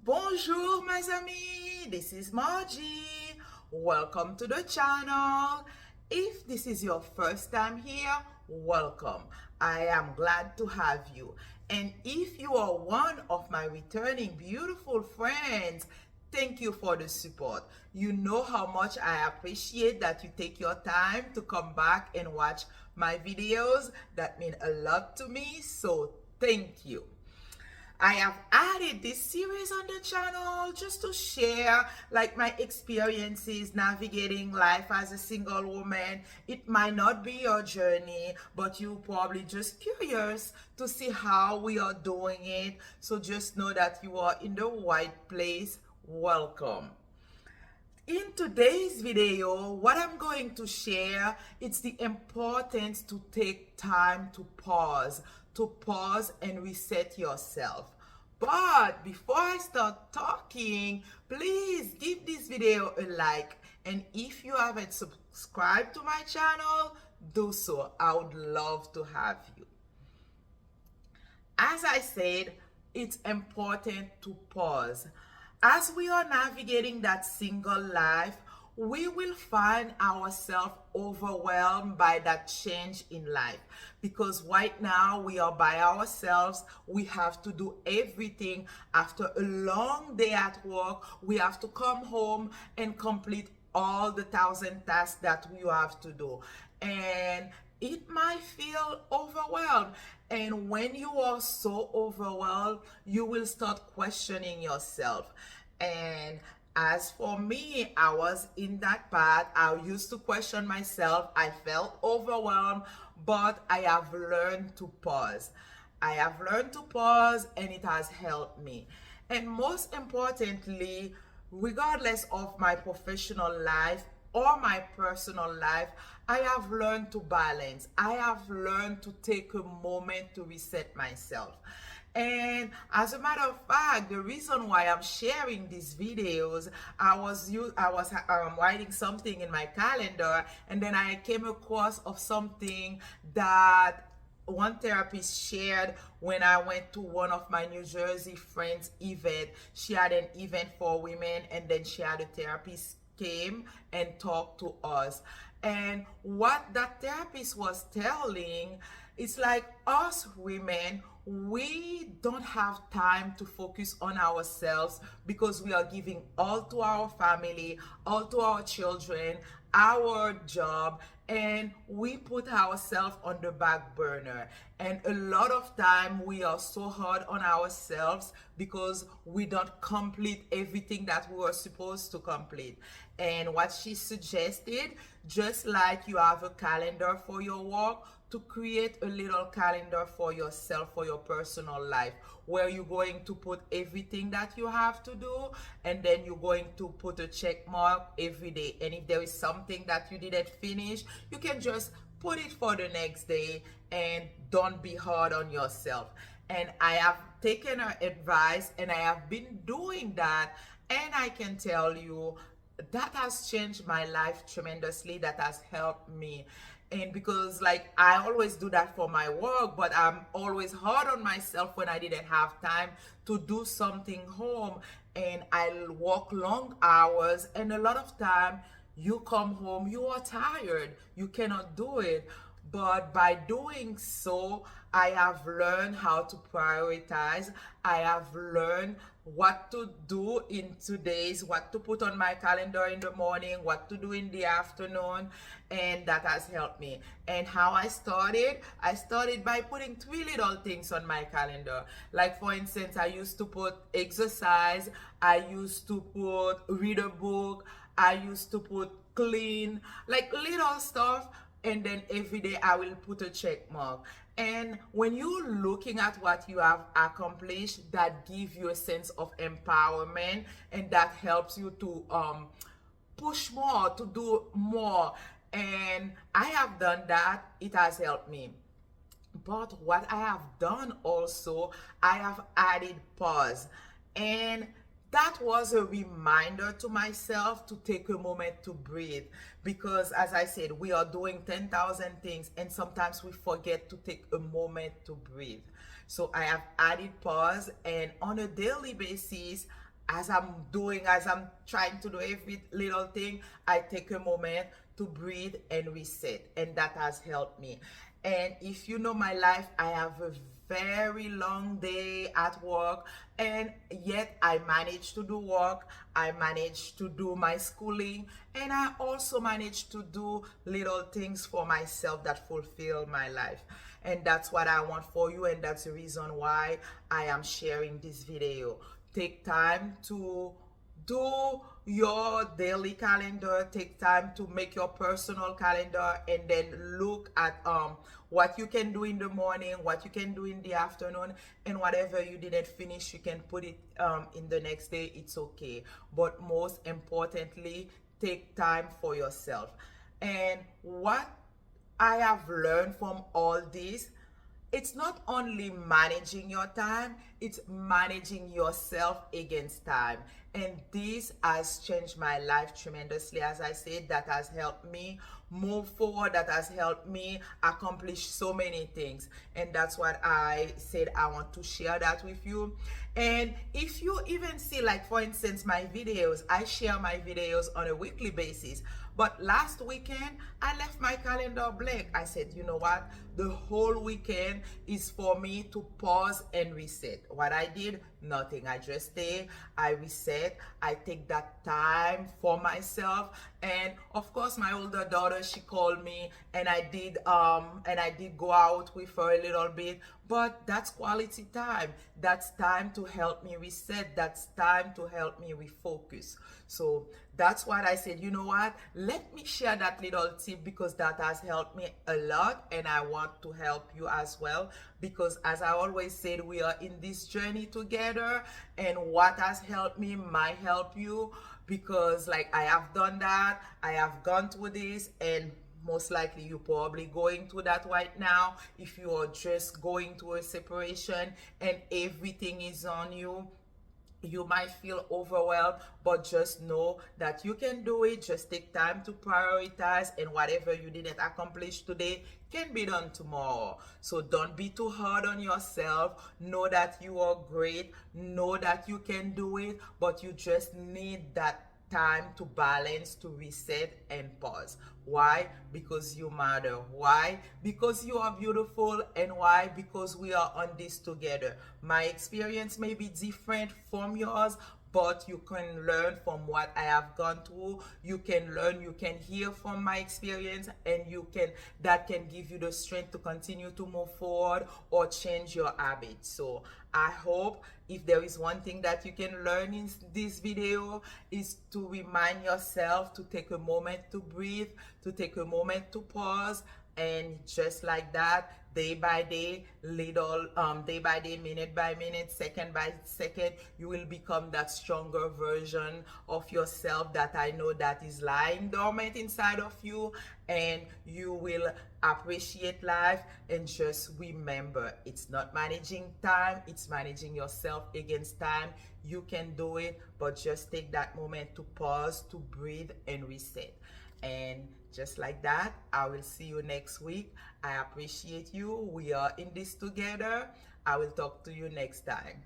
Bonjour mes amis, this is Marjie. Welcome to the channel. If this is your first time here, welcome. I am glad to have you. And if you are one of my returning beautiful friends, thank you for the support. You know how much I appreciate that you take your time to come back and watch my videos. That means a lot to me, so thank you. I have added this series on the channel just to share like my experiences navigating life as a single woman. It might not be your journey, but you probably just curious to see how we are doing it. So just know that you are in the right place. Welcome. In today's video, what I'm going to share, it's the importance to take time to pause and reset yourself. But before I start talking, please give this video a like. And if you haven't subscribed to my channel, do so. I would love to have you. As I said, it's important to pause. As we are navigating that single life, we will find ourselves overwhelmed by that change in life, because right now we are by ourselves. We have to do everything. After a long day at work, we have to come home and complete all the 1,000 tasks that we have to do, and it might feel overwhelmed. And when you are so overwhelmed, you will start questioning yourself. And as for me, I was in that path. I used to question myself. I felt overwhelmed, but I have learned to pause. I have learned to pause, and it has helped me. And most importantly, regardless of my professional life or my personal life, I have learned to balance. I have learned to take a moment to reset myself. And as a matter of fact, the reason why I'm sharing these videos, I was writing something in my calendar, and then I came across of something that one therapist shared when I went to one of my New Jersey friends' event. She had an event for women, and then she had a therapist came and talked to us. And what that therapist was telling, it's like us women, we don't have time to focus on ourselves because we are giving all to our family, all to our children, our job, and we put ourselves on the back burner. And a lot of time we are so hard on ourselves because we don't complete everything that we were supposed to complete. And what she suggested, just like you have a calendar for your work, to create a little calendar for yourself, for your personal life, where you're going to put everything that you have to do, and then you're going to put a check mark every day. And if there is something that you didn't finish, you can just put it for the next day, and don't be hard on yourself. And I have taken her advice, and I have been doing that, and I can tell you that has changed my life tremendously. That has helped me. And because like I always do that for my work, but I'm always hard on myself when I didn't have time to do something home, and I'll work long hours, and a lot of time you come home, you are tired, you cannot do it. But by doing so, I have learned how to prioritize. I have learned what to do in 2 days, what to put on my calendar in the morning, what to do in the afternoon, and that has helped me. And how I started by putting 3 little things on my calendar. Like for instance, I used to put exercise, I used to put read a book, I used to put clean, like little stuff. And then every day I will put a check mark. And when you're looking at what you have accomplished, that gives you a sense of empowerment, and that helps you to push more, to do more. And I have done that. It has helped me. But what I have done also, I have added pause. And that was a reminder to myself to take a moment to breathe, because as I said, we are doing 10,000 things, and sometimes we forget to take a moment to breathe. So I have added pause, and on a daily basis, as I'm trying to do every little thing, I take a moment to breathe and reset, and that has helped me. And if you know my life, I have a very long day at work, and yet I manage to do work, I manage to do my schooling, and I also manage to do little things for myself that fulfill my life. And that's what I want for you, and that's the reason why I am sharing this video. Take time to do your daily calendar, take time to make your personal calendar, and then look at what you can do in the morning, what you can do in the afternoon, and whatever you didn't finish, you can put it in the next day. It's okay, but most importantly, take time for yourself. And what I have learned from all this, it's not only managing your time, it's managing yourself against time. And this has changed my life tremendously. As I said, that has helped me move forward, that has helped me accomplish so many things. And that's what I said I want to share that with you. And if you even see, like for instance, my videos, I share my videos on a weekly basis. But last weekend, I left my calendar blank. I said, you know what? The whole weekend is for me to pause and reset. What I did, nothing. I just stay, I reset, I take that time for myself. And of course, my older daughter, she called me, and I did go out with her a little bit. But that's quality time. That's time to help me reset. That's time to help me refocus. So that's what I said, you know what? Let me share that little tip, because that has helped me a lot, and I want to help you as well, because as I always said, we are in this journey together, and what has helped me might help you, because like I have done that, I have gone through this, and most likely you're probably going through that right now. If you are just going through a separation and everything is on you, you might feel overwhelmed, but just know that you can do it. Just take time to prioritize, and whatever you didn't accomplish today can be done tomorrow. So don't be too hard on yourself. Know that you are great, know that you can do it, but you just need that time to balance, to reset and pause. Why? Because you matter. Why? Because you are beautiful. And why? Because we are on this together. My experience may be different from yours, but you can learn from what I have gone through. You can learn, you can hear from my experience, and that can give you the strength to continue to move forward or change your habits. So I hope, if there is one thing that you can learn in this video, is to remind yourself to take a moment to breathe, to take a moment to pause, and just like that, day by day, day by day, minute by minute, second by second, you will become that stronger version of yourself that I know that is lying dormant inside of you. And you will appreciate life. And just remember, it's not managing time, it's managing yourself against time. You can do it, but just take that moment to pause, to breathe and reset. And just like that, I will see you next week. I appreciate you. We are in this together. I will talk to you next time.